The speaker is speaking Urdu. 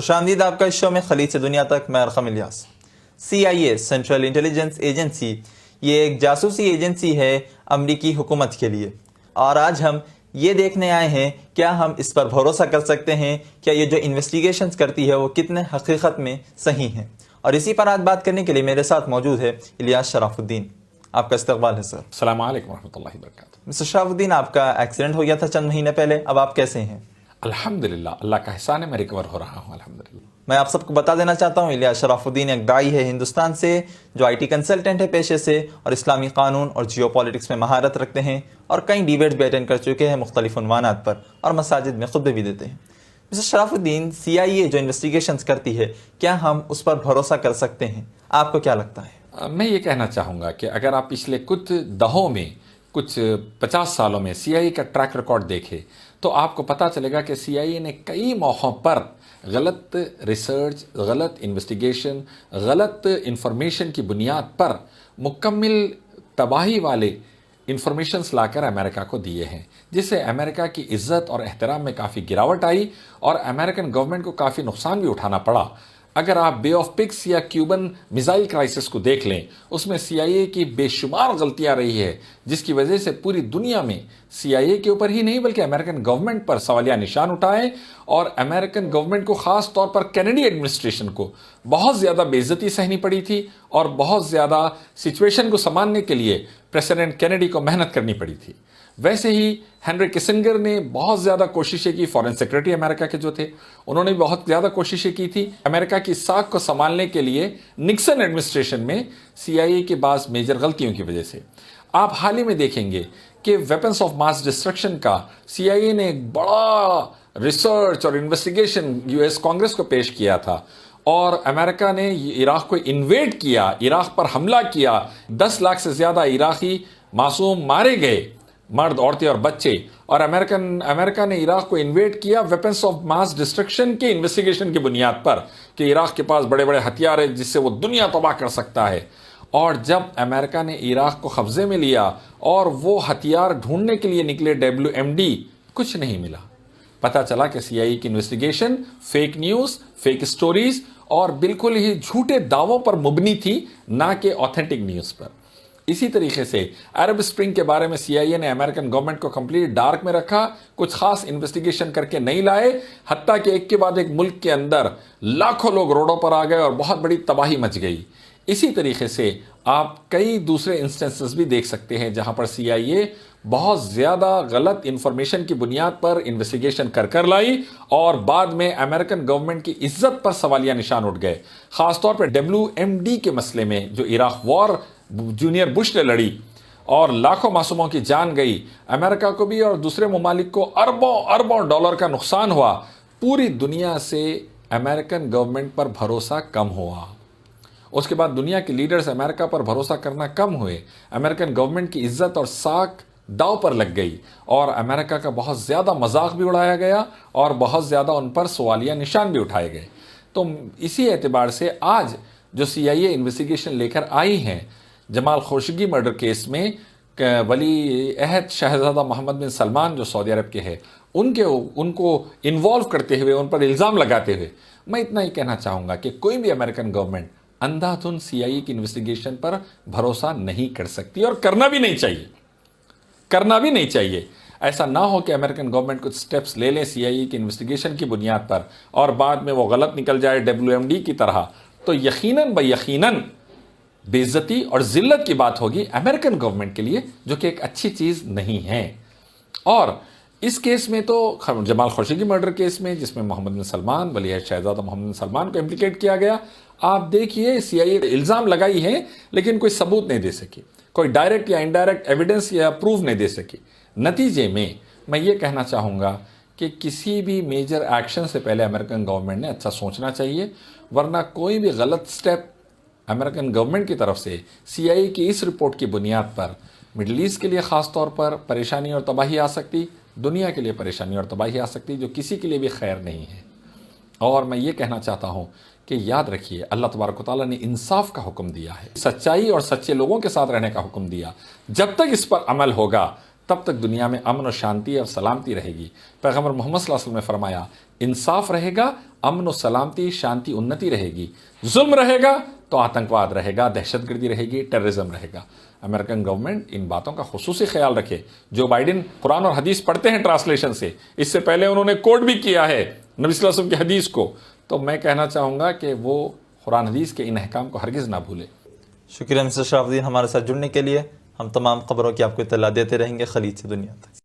خوش آمدید آپ کا اس شو میں خلیج سے دنیا تک، میں Arqam Ilyas. CIA central intelligence agency, یہ ایک جاسوسی ایجنسی ہے امریکی حکومت کے لیے، اور آج ہم یہ دیکھنے آئے ہیں کیا ہم اس پر بھروسہ کر سکتے ہیں، کیا یہ جو انویسٹیگیشنز کرتی ہے وہ کتنے حقیقت میں صحیح ہیں۔ اور اسی پر آج بات کرنے کے لیے میرے ساتھ موجود ہے الیاس شراف الدین۔ آپ کا استقبال ہے سر۔ السلام علیکم ورحمۃ اللہ وبرکاتہ۔ مسٹر شراف الدین، آپ کا ایکسیڈنٹ ہو گیا تھا چند مہینے پہلے، اب آپ کیسے ہیں؟ الحمدللہ، اللہ کا احسان ہے، میں ریکور ہو رہا ہوں الحمدللہ۔ میں آپ سب کو بتا دینا چاہتا ہوں الیاس شراف الدین ایک داعی ہے ہندوستان سے، جو IT کنسلٹنٹ ہے پیشے سے، اور اسلامی قانون اور جیو پالیٹکس میں مہارت رکھتے ہیں، اور کئی ڈیبیٹس بھی اٹینڈ کر چکے ہیں مختلف عنوانات پر، اور مساجد میں خطبے بھی دیتے ہیں۔ مسٹر شراف الدین، CIA جو انویسٹیگیشنز کرتی ہے، کیا ہم اس پر بھروسہ کر سکتے ہیں؟ آپ کو کیا لگتا ہے؟ میں یہ کہنا چاہوں گا کہ اگر آپ پچھلے کچھ دہوں میں، کچھ 50 سالوں میں CIA کا ٹریک ریکارڈ دیکھے تو آپ کو پتہ چلے گا کہ CIA نے کئی موقعوں پر غلط ریسرچ، غلط انویسٹیگیشن، غلط انفارمیشن کی بنیاد پر مکمل تباہی والے انفارمیشنز لا کر امریکہ کو دیے ہیں، جس سے امریکہ کی عزت اور احترام میں کافی گراوٹ آئی اور امریکن گورنمنٹ کو کافی نقصان بھی اٹھانا پڑا۔ اگر آپ بے آف پکس یا کیوبن میزائل کرائسس کو دیکھ لیں، اس میں CIA کی بے شمار غلطیاں رہی ہے، جس کی وجہ سے پوری دنیا میں CIA کے اوپر ہی نہیں بلکہ امریکن گورنمنٹ پر سوالیہ نشان اٹھائے، اور امریکن گورنمنٹ کو خاص طور پر کینیڈی ایڈمنسٹریشن کو بہت زیادہ بے عزتی سہنی پڑی تھی، اور بہت زیادہ سچویشن کو سنبھالنے کے لیے پریزیڈنٹ کینیڈی کو محنت کرنی پڑی تھی۔ ویسے ہی ہنری کسنگر نے بہت زیادہ کوششیں کی، فارن سیکرٹری امریکہ کے جو تھے انہوں نے بہت زیادہ کوششیں کی تھی امریکہ کی ساکھ کو سنبھالنے کے لیے نکسن ایڈمنسٹریشن میں CIA کی بعض میجر غلطیوں کی وجہ سے۔ آپ حال ہی میں دیکھیں گے کہ ویپنز آف ماس ڈسٹرکشن کا CIA نے ایک بڑا ریسرچ اور انویسٹیگیشن US کانگریس کو پیش کیا تھا، اور امریکہ نے عراق کو انویڈ کیا، عراق پر حملہ کیا، 10 لاکھ سے زیادہ عراقی معصوم مارے گئے، مرد، عورتیں اور بچے، اور امریکہ نے عراق کو انویڈ کیا ویپنز آف ماس ڈسٹرکشن کے انویسٹیگیشن کی بنیاد پر کہ عراق کے پاس بڑے بڑے ہتھیار ہیں جس سے وہ دنیا تباہ کر سکتا ہے۔ اور جب امریکہ نے عراق کو قبضے میں لیا اور وہ ہتھیار ڈھونڈنے کے لیے نکلے WMD، کچھ نہیں ملا۔ پتہ چلا کہ CIA کی investigation fake news, fake stories اور بالکل ہی جھوٹے دعووں پر مبنی تھی، نہ کہ آتھینٹک نیوز پر۔ اسی طریقے سے عرب اسپرنگ کے بارے میں CIA نے امریکن گورنمنٹ کو کمپلیٹ ڈارک میں رکھا، کچھ خاص انویسٹیگیشن کر کے نہیں لائے، حتیٰ کہ ایک کے بعد ایک ملک کے اندر لاکھوں لوگ روڈوں پر آ گئے اور بہت بڑی تباہی مچ گئی۔ اسی طریقے سے آپ کئی دوسرے انسٹنسز بھی دیکھ سکتے ہیں جہاں پر CIA بہت زیادہ غلط انفارمیشن کی بنیاد پر انویسٹیگیشن کر لائی، اور بعد میں امریکن گورنمنٹ کی عزت پر سوالیہ نشان اٹھ گئے، خاص طور پر WMD کے مسئلے میں جو عراق وار جونیئر بش نے لڑی اور لاکھوں معصوموں کی جان گئی، امریکہ کو بھی اور دوسرے ممالک کو اربوں اربوں ڈالر کا نقصان ہوا۔ پوری دنیا سے امریکن گورنمنٹ پر بھروسہ کم ہوا، اس کے بعد دنیا کے لیڈرز امریکہ پر بھروسہ کرنا کم ہوئے، امریکن گورنمنٹ کی عزت اور ساکھ داؤ پر لگ گئی، اور امریکہ کا بہت زیادہ مذاق بھی اڑایا گیا اور بہت زیادہ ان پر سوالیہ نشان بھی اٹھائے گئے۔ تو اسی اعتبار سے آج جو CIA انویسٹیگیشن لے کر آئی ہیں جمال خاشقجی مرڈر کیس میں، ولی عہد شہزادہ محمد بن سلمان جو سعودی عرب کے ہیں، ان کو انوالو کرتے ہوئے، ان پر الزام لگاتے ہوئے، میں اتنا ہی کہنا چاہوں گا کہ کوئی بھی امریکن گورنمنٹ اندھا دھن CIA کی انویسٹیگیشن پر بھروسہ نہیں کر سکتی، اور کرنا بھی نہیں چاہیے۔ ایسا نہ ہو کہ امریکن گورنمنٹ کچھ سٹیپس لے لیں CIA کی انویسٹیگیشن کی بنیاد پر اور بعد میں وہ غلط نکل جائے WMD کی طرح، تو یقیناً بے عزتی اور ذلت کی بات ہوگی امریکن گورنمنٹ کے لیے، جو کہ ایک اچھی چیز نہیں ہے۔ اور اس کیس میں تو جمال خاشقجی مرڈر کیس میں، جس میں محمد بن سلمان، ولی عہد شہزادہ محمد بن سلمان کو امپلیکیٹ کیا گیا، آپ دیکھیے CIA الزام لگائی ہے لیکن کوئی ثبوت نہیں دے سکی، کوئی ڈائریکٹ یا انڈائریکٹ ایویڈنس یا پروف نہیں دے سکی۔ نتیجے میں یہ کہنا چاہوں گا کہ کسی بھی میجر ایکشن سے پہلے امریکن گورنمنٹ نے اچھا سوچنا چاہیے، ورنہ کوئی بھی غلط سٹیپ امریکن گورنمنٹ کی طرف سے CIA کی اس رپورٹ کی بنیاد پر مڈل ایسٹ کے لیے خاص طور پر پریشانی اور تباہی آ سکتی، دنیا کے لیے پریشانی اور تباہی آ سکتی، جو کسی کے لیے بھی خیر نہیں ہے۔ اور میں یہ کہنا چاہتا ہوں کہ یاد رکھیے، اللہ تبارک و تعالیٰ نے انصاف کا حکم دیا ہے، سچائی اور سچے لوگوں کے ساتھ رہنے کا حکم دیا۔ جب تک اس پر عمل ہوگا تب تک دنیا میں امن و شانتی اور سلامتی رہے گی۔ پیغمبر محمد صلی اللہ علیہ وسلم نے فرمایا، انصاف رہے گا، امن و سلامتی شانتی انتی رہے گی. ظلم رہے گا تو آتنکواد رہے گا, دہشت گردی رہے گی, ٹیررزم رہے گا. امریکن گورنمنٹ ان باتوں کا خصوصی خیال رکھے. جو بائیڈن قرآن اور حدیث پڑھتے ہیں ٹرانسلیشن سے, اس سے پہلے انہوں نے کوٹ بھی کیا ہے نبی صلی اللہ علیہ وسلم کی حدیث کو, تو میں کہنا چاہوں گا کہ وہ قرآن حدیث کے ان احکام کو ہرگز نہ بھولے. شکریہ مسٹر شرف الدین ہمارے ساتھ جڑنے کے لیے. ہم تمام خبروں کی آپ کو اطلاع دیتے رہیں گے خلیج سے دنیا تک.